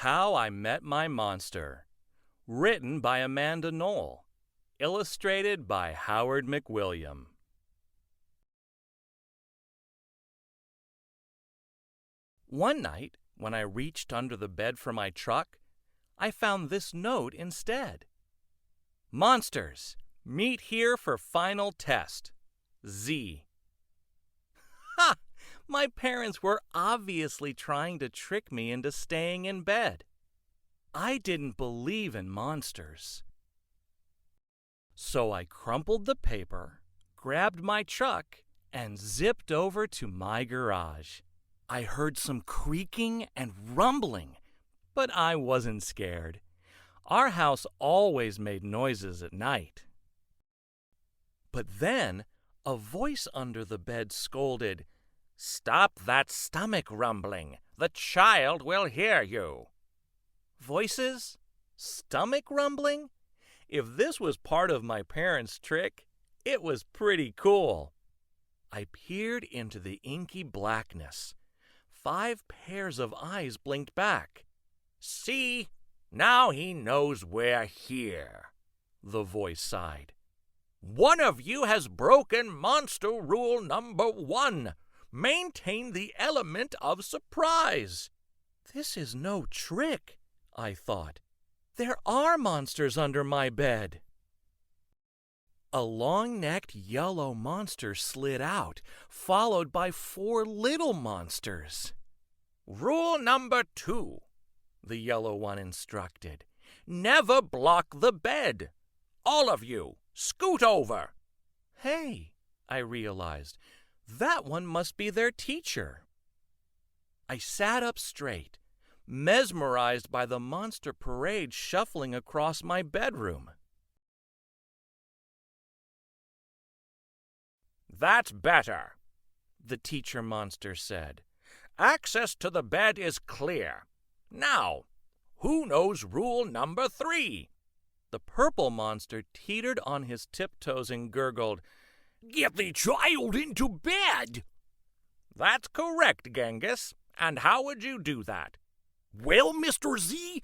How I Met My Monster. Written by Amanda Noll. Illustrated by Howard McWilliam. One night, when I reached under the bed for my truck, I found this note instead. Monsters, meet here for final test. Z. Ha! My parents were obviously trying to trick me into staying in bed. I didn't believe in monsters. So I crumpled the paper, grabbed my truck, and zipped over to my garage. I heard some creaking and rumbling, but I wasn't scared. Our house always made noises at night. But then a voice under the bed scolded, "Stop that stomach rumbling. The child will hear you." Voices? Stomach rumbling? If this was part of my parents' trick, it was pretty cool. I peered into the inky blackness. 5 pairs of eyes blinked back. "See, now he knows we're here," the voice sighed. "One of you has broken monster rule number 1. Maintain the element of surprise." This is no trick, I thought. There are monsters under my bed. A long-necked yellow monster slid out, followed by 4 little monsters. "Rule number 2, the yellow one instructed. "Never block the bed. All of you, scoot over." Hey, I realized, that one must be their teacher. I sat up straight, mesmerized by the monster parade shuffling across my bedroom. "That's better," the teacher monster said. "Access to the bed is clear. Now, who knows rule number 3? The purple monster teetered on his tiptoes and gurgled, "Get the child into bed." "That's correct, Genghis. And how would you do that?" "Well, Mr. Z,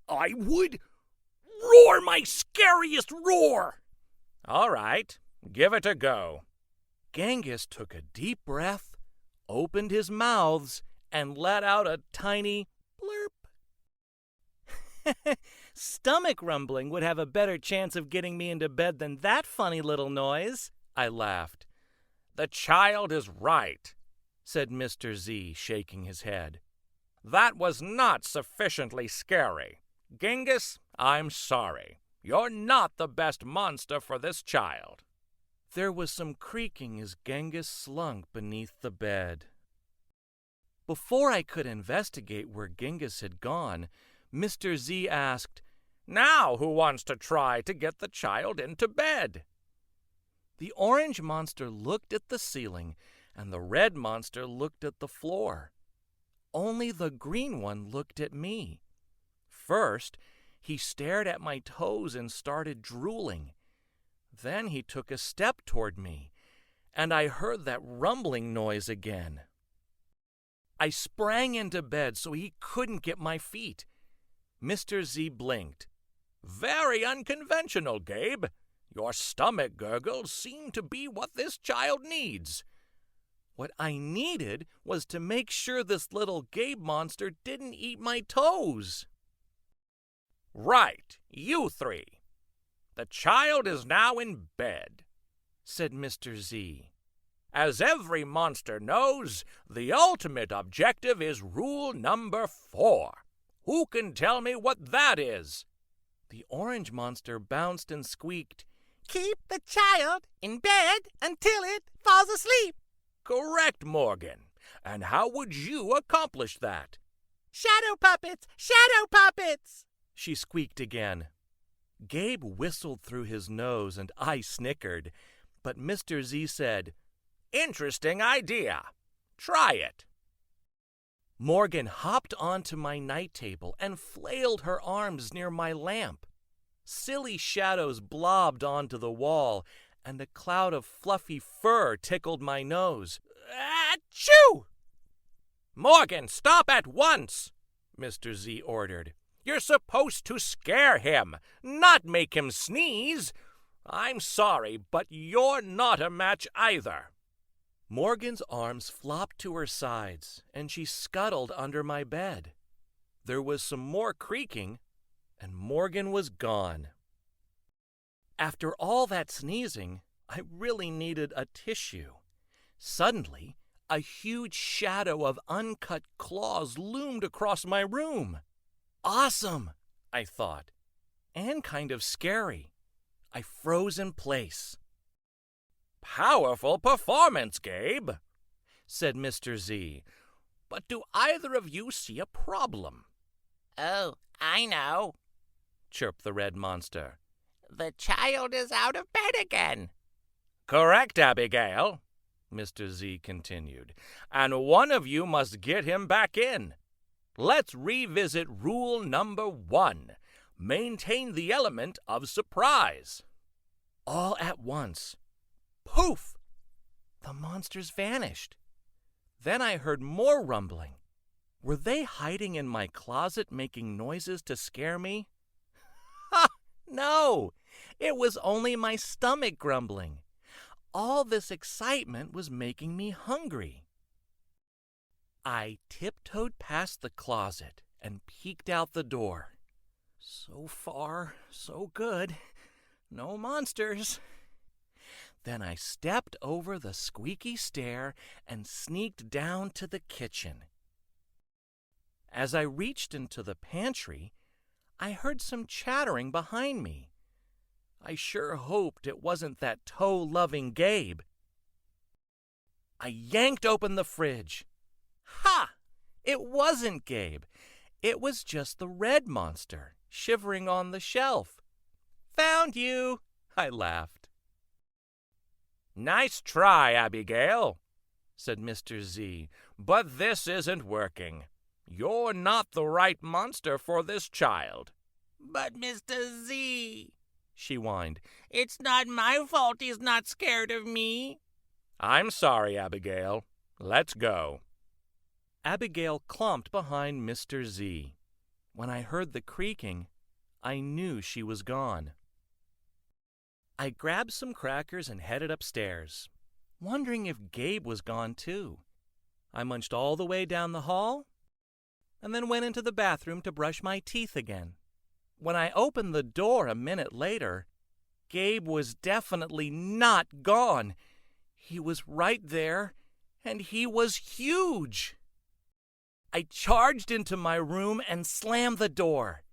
I would roar my scariest roar." "All right, give it a go." Genghis took a deep breath, opened his mouths, and let out a tiny blurp. Stomach rumbling would have a better chance of getting me into bed than that funny little noise, I laughed. "The child is right," said Mr. Z, shaking his head. "That was not sufficiently scary. Genghis, I'm sorry. You're not the best monster for this child." There was some creaking as Genghis slunk beneath the bed. Before I could investigate where Genghis had gone, Mr. Z asked, "Now who wants to try to get the child into bed?" The orange monster looked at the ceiling, and the red monster looked at the floor. Only the green one looked at me. First, he stared at my toes and started drooling. Then he took a step toward me, and I heard that rumbling noise again. I sprang into bed so he couldn't get my feet. Mr. Z blinked. "Very unconventional, Gabe. Your stomach gurgles seem to be what this child needs." What I needed was to make sure this little Gabe monster didn't eat my toes. "Right, you 3. The child is now in bed," said Mr. Z. "As every monster knows, the ultimate objective is rule number 4. Who can tell me what that is?" The orange monster bounced and squeaked, "Keep the child in bed until it falls asleep." "Correct, Morgan. And how would you accomplish that?" "Shadow puppets! Shadow puppets!" she squeaked again. Gabe whistled through his nose and I snickered, but Mr. Z said, "Interesting idea. Try it." Morgan hopped onto my night table and flailed her arms near my lamp. Silly shadows blobbed onto the wall, and a cloud of fluffy fur tickled my nose. Achoo! "Morgan, stop at once!" Mr. Z ordered. "You're supposed to scare him, not make him sneeze. I'm sorry, but you're not a match either." Morgan's arms flopped to her sides, and she scuttled under my bed. There was some more creaking, and Morgan was gone. After all that sneezing, I really needed a tissue. Suddenly, a huge shadow of uncut claws loomed across my room. Awesome, I thought, and kind of scary. I froze in place. "Powerful performance, Gabe," said Mr. Z. "But do either of you see a problem?" Oh, I know. chirped the red monster. The child is out of bed again. "Correct, Abigail," Mr. Z continued, "and one of you must get him back in. Let's revisit rule number 1. Maintain the element of surprise." All at once, poof! The monsters vanished. Then I heard more rumbling. Were they hiding in my closet making noises to scare me? Ha! No! It was only my stomach grumbling. All this excitement was making me hungry. I tiptoed past the closet and peeked out the door. So far, so good. No monsters. Then I stepped over the squeaky stair and sneaked down to the kitchen. As I reached into the pantry, I heard some chattering behind me. I sure hoped it wasn't that toe-loving Gabe. I yanked open the fridge. Ha! It wasn't Gabe. It was just the red monster, shivering on the shelf. "Found you!" I laughed. "Nice try, Abigail," said Mr. Z, "but this isn't working. You're not the right monster for this child." But Mr. Z, she whined, it's not my fault he's not scared of me. "I'm sorry, Abigail. Let's go." Abigail clumped behind Mr. Z. When I heard the creaking, I knew she was gone. I grabbed some crackers and headed upstairs, wondering if Gabe was gone too. I munched all the way down the hall and then went into the bathroom to brush my teeth again. When I opened the door a minute later, Gabe was definitely not gone. He was right there, and he was huge. I charged into my room and slammed the door.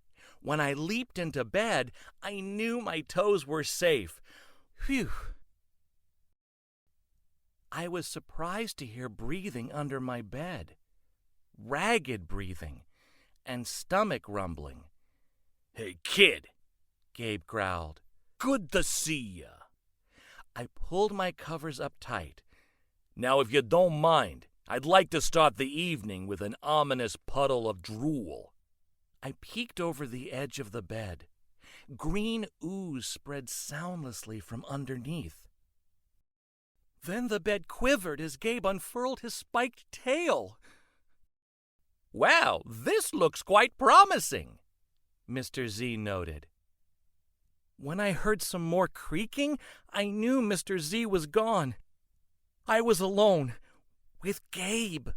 When I leaped into bed, I knew my toes were safe. Phew. I was surprised to hear breathing under my bed. Ragged breathing and stomach rumbling. "Hey, kid," Gabe growled. "Good to see ya." I pulled my covers up tight. "Now, if you don't mind, I'd like to start the evening with an ominous puddle of drool." I peeked over the edge of the bed. Green ooze spread soundlessly from underneath. Then the bed quivered as Gabe unfurled his spiked tail. "Well, this looks quite promising," Mr. Z noted. When I heard some more creaking, I knew Mr. Z was gone. I was alone with Gabe.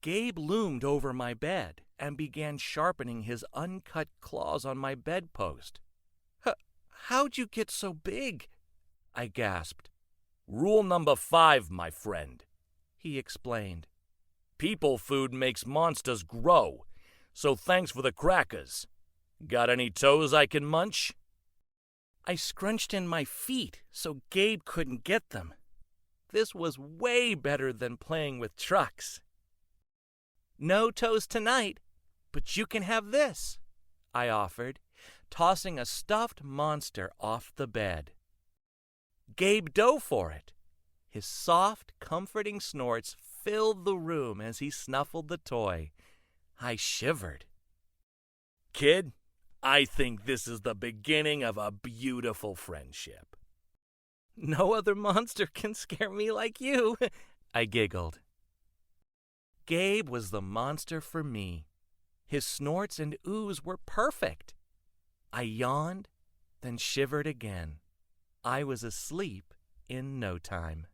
Gabe loomed over my bed and began sharpening his uncut claws on my bedpost. "How'd you get so big?" I gasped. "Rule number 5, my friend," he explained. "People food makes monsters grow, so thanks for the crackers. Got any toes I can munch?" I scrunched in my feet so Gabe couldn't get them. This was way better than playing with trucks. "No toes tonight, but you can have this," I offered, tossing a stuffed monster off the bed. Gabe dove for it. His soft, comforting snorts filled the room as he snuffled the toy. I shivered. "Kid, I think this is the beginning of a beautiful friendship." "No other monster can scare me like you," I giggled. Gabe was the monster for me. His snorts and oohs were perfect. I yawned, then shivered again. I was asleep in no time.